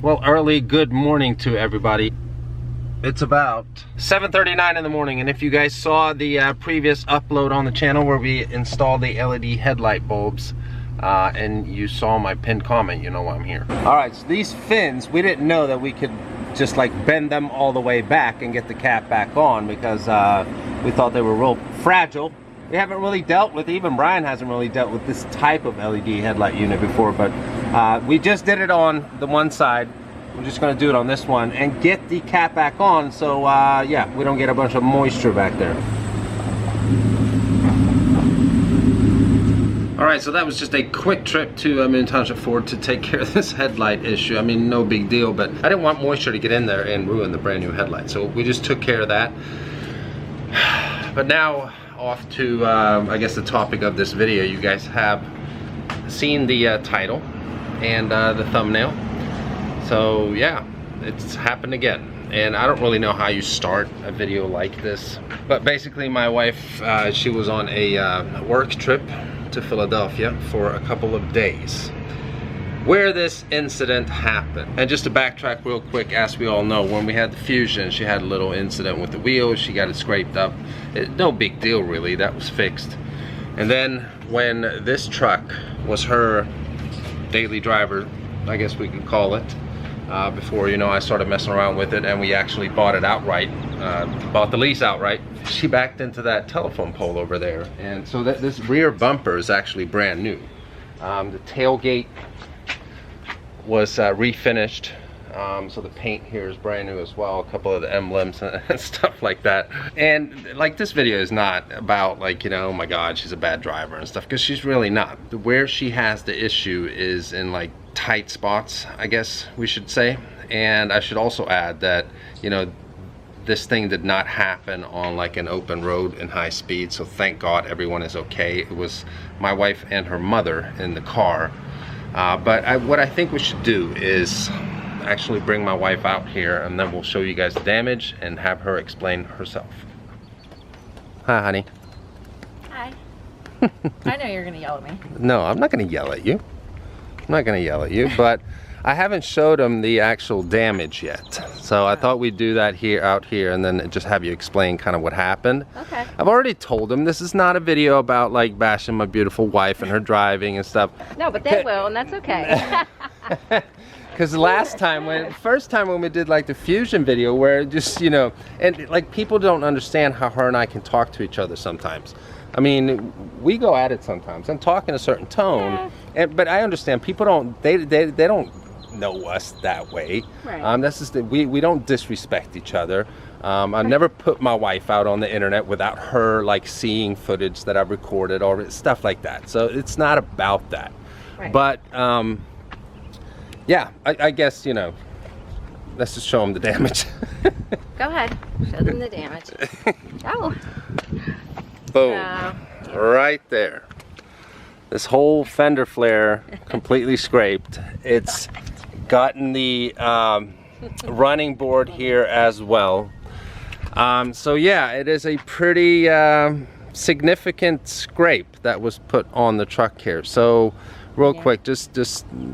Well, early good morning to everybody. It's about 7:39 in the morning, and if you guys saw the previous upload on the channel where we installed the LED headlight bulbs, and you saw my pinned comment, you know why I'm here. Alright, so these fins, we didn't know that we could just like bend them all the way back and get the cap back on, because we thought they were real fragile. We haven't really dealt with, even Brian hasn't really dealt with this type of LED headlight unit before, but we just did it on the one side. We're just going to do it on this one and get the cap back on, so yeah, we don't get a bunch of moisture back there. Alright, so that was just a quick trip to Moon Township Ford to take care of this headlight issue. I mean, no big deal, but I didn't want moisture to get in there and ruin the brand new headlight, so we just took care of that. But now, off to, I guess, the topic of this video. You guys have seen the title and the thumbnail. So yeah, it's happened again. And I don't really know how you start a video like this. But basically my wife, she was on a work trip to Philadelphia for a couple of days, where this incident happened. And just to backtrack real quick, as we all know, when we had the Fusion, she had a little incident with the wheels. She got it scraped up. No big deal really, that was fixed. And then when this truck was her daily driver, I guess we could call it, before, you know, I started messing around with it and we actually bought it outright, bought the lease outright, she backed into that telephone pole over there. And so that this rear bumper is actually brand new. The tailgate was refinished, so the paint here is brand new as well, a couple of the emblems and stuff like that. And like, this video is not about like, you know, oh my god, she's a bad driver and stuff, because she's really not. Where she has the issue is in like tight spots, I guess we should say. And I should also add that, you know, this thing did not happen on like an open road in high speed, so thank god everyone is okay. It was my wife and her mother in the car. But what I think we should do is actually bring my wife out here, and then we'll show you guys the damage and have her explain herself. Hi, honey. Hi. I know you're gonna yell at me. No, I'm not gonna yell at you. I'm not gonna yell at you, but I haven't showed them the actual damage yet. So I thought we'd do that out here, and then just have you explain kind of what happened. Okay. I've already told them this is not a video about like bashing my beautiful wife and her driving and stuff. No, but they will, and that's okay. Because last time, first time when we did like the Fusion video, where just, you know, and like people don't understand how her and I can talk to each other sometimes. I mean, we go at it sometimes and talk in a certain tone, but I understand people don't, they don't know us that way. Right. That's just we don't disrespect each other. I never put my wife out on the internet without her like seeing footage that I've recorded or stuff like that. So it's not about that. Right. But yeah, I guess, you know, let's just show them the damage. Go ahead, show them the damage. Oh. Boom. Right there. This whole fender flare completely scraped. It's gotten the running board here as well. So yeah, it is a pretty significant scrape that was put on the truck here. So real quick, just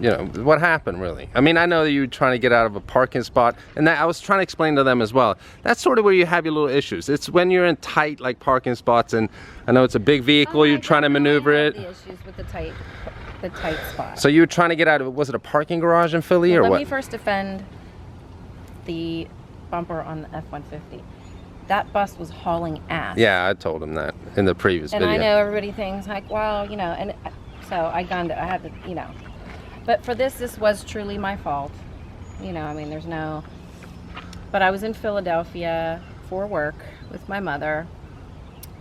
you know, what happened really? I mean, I know that you were trying to get out of a parking spot, and that I was trying to explain to them as well. That's sort of where you have your little issues. It's when you're in tight like parking spots, and I know it's a big vehicle, you're trying to maneuver it. The issues with the tight spot. So you were trying to get out of it. Was it a parking garage in Philly, or what? Let me first defend the bumper on the F-150. That bus was hauling ass. Yeah, I told him that in the previous video. And I know everybody thinks like, well, you know, and so I had to, you know. But for this was truly my fault. You know, I mean, there's no... But I was in Philadelphia for work with my mother,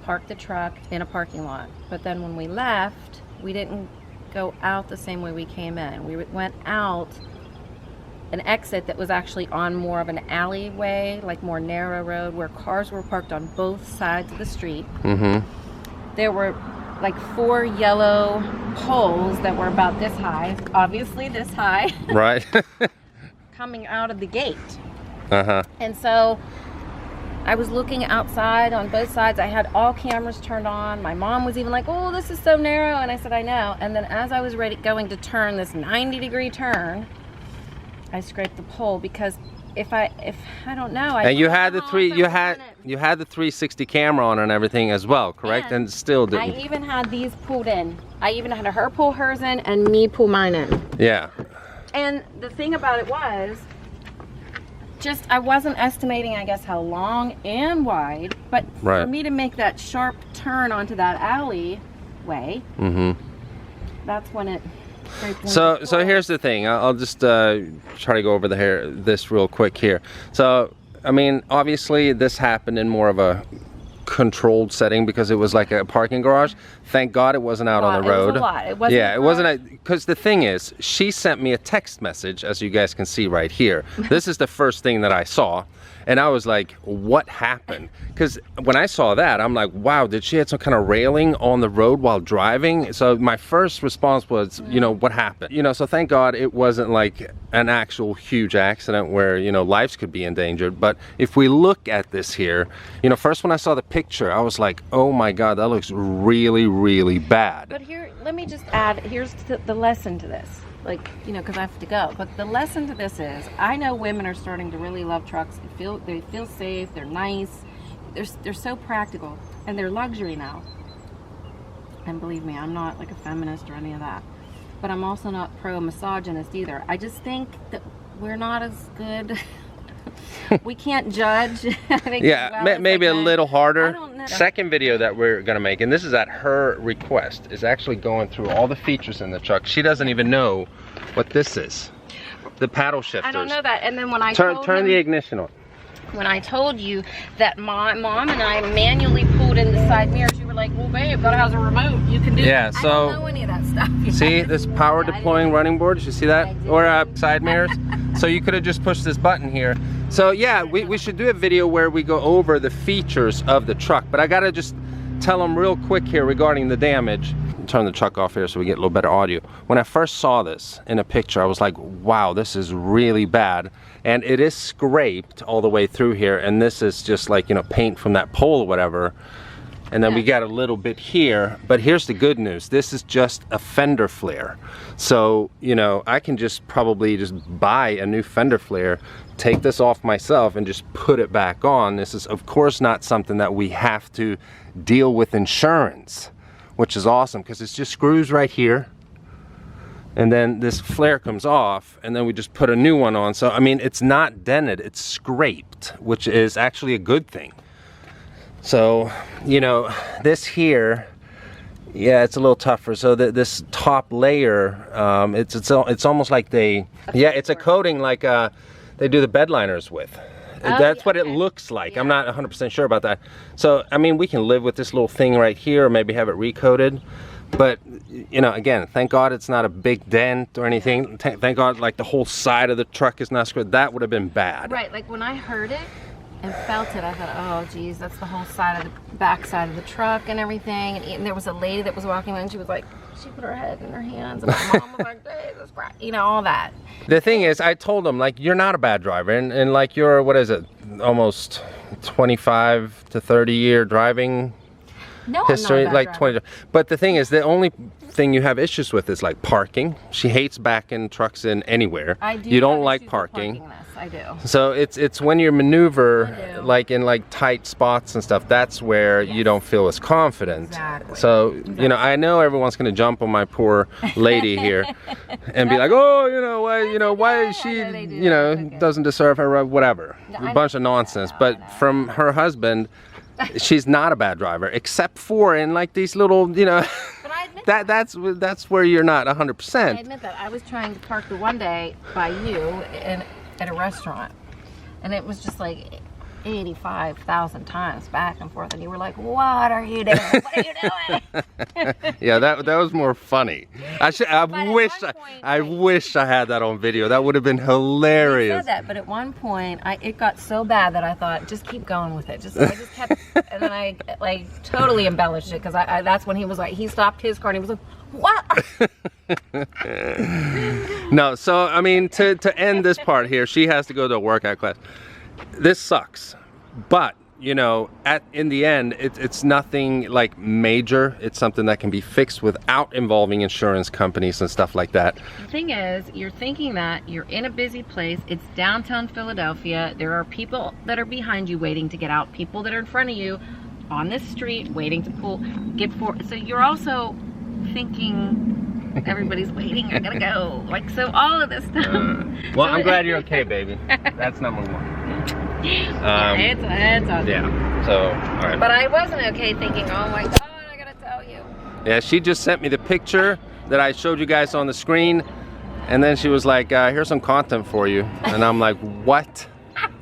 parked the truck in a parking lot. But then when we left, we didn't go out the same way we came in. We went out an exit that was actually on more of an alleyway, like more narrow road, where cars were parked on both sides of the street. Mm-hmm. There were like 4 yellow poles that were about this high, obviously this high. Right. Coming out of the gate. Uh-huh. And so I was looking outside on both sides. I had all cameras turned on. My mom was even like, oh, this is so narrow. And I said, I know. And then as I was going to turn this 90-degree turn, I scraped the pole because if I don't know. And you had the you had the 360 camera on and everything as well, correct? And still didn't. I even had these pulled in. I even had her pull hers in and me pull mine in. Yeah. And the thing about it was, just I wasn't estimating, I guess, how long and wide, but for me to make that sharp turn onto that alleyway, that's when it. So here's the thing. I'll just try to go over this real quick here. So I mean, obviously this happened in more of a controlled setting because it was like a parking garage. Thank God it wasn't out on the road. It was a lot. It wasn't. Yeah, it wasn't. Because the thing is, she sent me a text message, as you guys can see right here. This is the first thing that I saw. And I was like, what happened? Because when I saw that, I'm like, wow, did she have some kind of railing on the road while driving? So my first response was, you know, what happened? You know, so thank God it wasn't like an actual huge accident where, you know, lives could be endangered. But if we look at this here, you know, first when I saw the picture, I was like, oh my God, that looks really, really bad. But here, let me just add, here's the lesson to this. Like, you know, because I have to go. But the lesson to this is, I know women are starting to really love trucks. They feel safe. They're nice. They're so practical, and they're luxury now. And believe me, I'm not like a feminist or any of that. But I'm also not pro-misogynist either. I just think that we're not as good. We can't judge. I think maybe a little harder. I don't know. Second video that we're gonna make, and this is at her request, is actually going through all the features in the truck. She doesn't even know what this is. The paddle shifters. I don't know that. And then when I turn the ignition on. When I told you that my mom and I manually pulled in the side mirrors, you were like, well, babe, that has a remote. You can do that. So, I don't know any of that stuff. See this power deploying running board? Did you see that? Or side mirrors? So you could have just pushed this button here. So yeah, we should do a video where we go over the features of the truck. But I gotta just tell them real quick here regarding the damage. Turn the truck off here so we get a little better audio. When I first saw this in a picture, I was like, wow, this is really bad. And it is scraped all the way through here, and this is just like, you know, paint from that pole or whatever. And then we got a little bit here, but here's the good news. This is just a fender flare. So, you know, I can just probably just buy a new fender flare, take this off myself and just put it back on. This is of course not something that we have to deal with insurance, which is awesome because it's just screws right here. And then this flare comes off and then we just put a new one on. So, I mean, it's not dented, it's scraped, which is actually a good thing. So, you know, this here, yeah, it's a little tougher. So this top layer, it's almost like it's a coating like they do the bed liners with. That's what it looks like. I'm not 100% sure about that. So, I mean, we can live with this little thing right here, or maybe have it recoated. But, you know, again, thank God it's not a big dent or anything. Thank God, like, the whole side of the truck is not screwed. That would have been bad. Right, like when I heard it and felt it, I thought, oh, geez, that's the whole side of the back side of the truck and everything. And there was a lady that was walking by and she was like, she put her head in her hands. And my mom was like, Jesus Christ, you know, all that. The thing is, I told them, like, you're not a bad driver. And like, you're, what is it, almost 25 to 30 year driving history, like 20. But the thing is, the only thing you have issues with is like parking. She hates backing trucks in anywhere. You don't like parking. I do. So it's when you maneuver like in like tight spots and stuff, that's where you don't feel as confident. Exactly. So you know, I know everyone's gonna jump on my poor lady here and be like, oh, why she doesn't deserve her, whatever, a bunch of nonsense. But from her husband, she's not a bad driver, except for in like these little, you know, but I admit that's where you're not 100%. I admit that. I was trying to park the one day by you at a restaurant, and it was just like 85,000 times back and forth, and you were like, what are you doing? What are you doing? Yeah, that was more funny. I wish I had that on video. That would have been hilarious. You said that, but at one point it got so bad that I thought, just keep going with it. I just kept, and then I like totally embellished it because that's when he was like, he stopped his car and he was like, what? No, so I mean, to end this part here, she has to go to a workout class. This sucks, but you know, in the end, it's nothing like major. It's something that can be fixed without involving insurance companies and stuff like that. The thing is, you're thinking that you're in a busy place. It's downtown Philadelphia. There are people that are behind you waiting to get out, people that are in front of you on this street waiting to get forward. So you're also thinking everybody's waiting, I gotta go. Like, so all of this stuff. Well, so I'm glad you're okay, baby. That's number one. Yeah, it's awesome. Yeah, so, all right. But I wasn't okay thinking, oh my God, I gotta tell you. Yeah, she just sent me the picture that I showed you guys on the screen, and then she was like, here's some content for you. And I'm like, what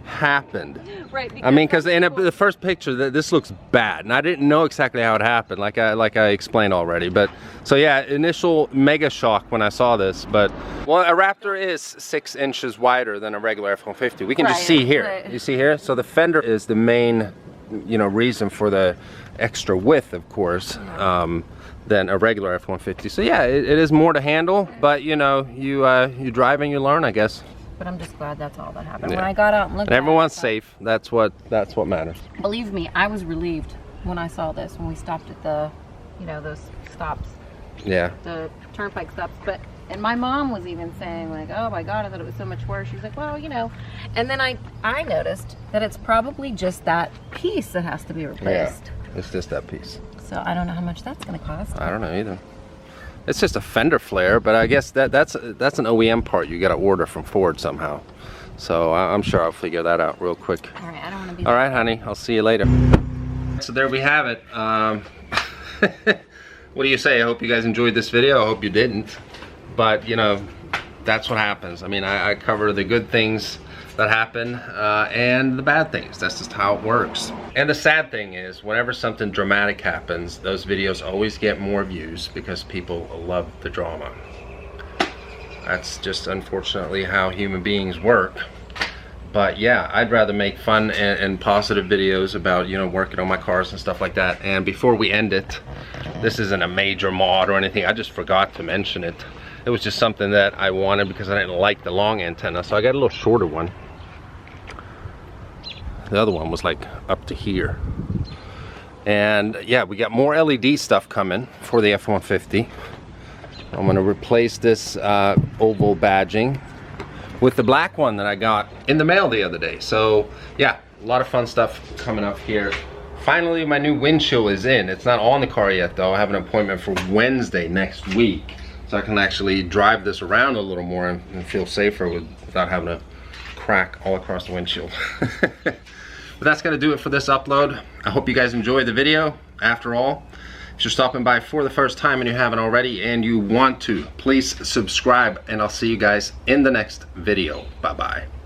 happened? Right. I mean, because in the first picture, this looks bad, and I didn't know exactly how it happened, like I explained already. But so yeah, initial mega shock when I saw this. But well, a Raptor is 6 inches wider than a regular F-150. We can just see here. Right. You see here? So the fender is the main, you know, reason for the extra width, of course, than a regular F-150. So yeah, it is more to handle. But you know, you drive and you learn, I guess. But I'm just glad that's all that happened. Yeah. When I got out and looked and everyone's at it, safe. That's what matters. Believe me, I was relieved when I saw this, when we stopped at the, you know, those stops. Yeah. The turnpike stops. And my mom was even saying, like, oh my God, I thought it was so much worse. She's like, well, you know. And then I noticed that it's probably just that piece that has to be replaced. Yeah, it's just that piece. So I don't know how much that's going to cost. I don't know either. It's just a fender flare, but I guess that's an OEM part you got to order from Ford somehow. So I'm sure I'll figure that out real quick. All right, I don't want to be. All right, honey, I'll see you later. So there we have it. What do you say? I hope you guys enjoyed this video. I hope you didn't. But you know, that's what happens. I mean, I cover the good things that happen and the bad things. That's just how it works. And the sad thing is, whenever something dramatic happens, those videos always get more views because people love the drama. That's just unfortunately how human beings work. But yeah, I'd rather make fun and positive videos about, you know, working on my cars and stuff like that. And before we end it, this isn't a major mod or anything. I just forgot to mention it. It was just something that I wanted because I didn't like the long antenna, so I got a little shorter one. The other one was like up to here. And yeah, we got more LED stuff coming for the F-150. I'm gonna replace this oval badging with the black one that I got in the mail the other day. So yeah, a lot of fun stuff coming up here. Finally, my new windshield is in. It's not on the car yet though. I have an appointment for Wednesday next week. So I can actually drive this around a little more and feel safer without having to crack all across the windshield. But that's gonna do it for this upload. I hope you guys enjoyed the video. After all, if you're stopping by for the first time and you haven't already and you want to, please subscribe, and I'll see you guys in the next video. Bye-bye.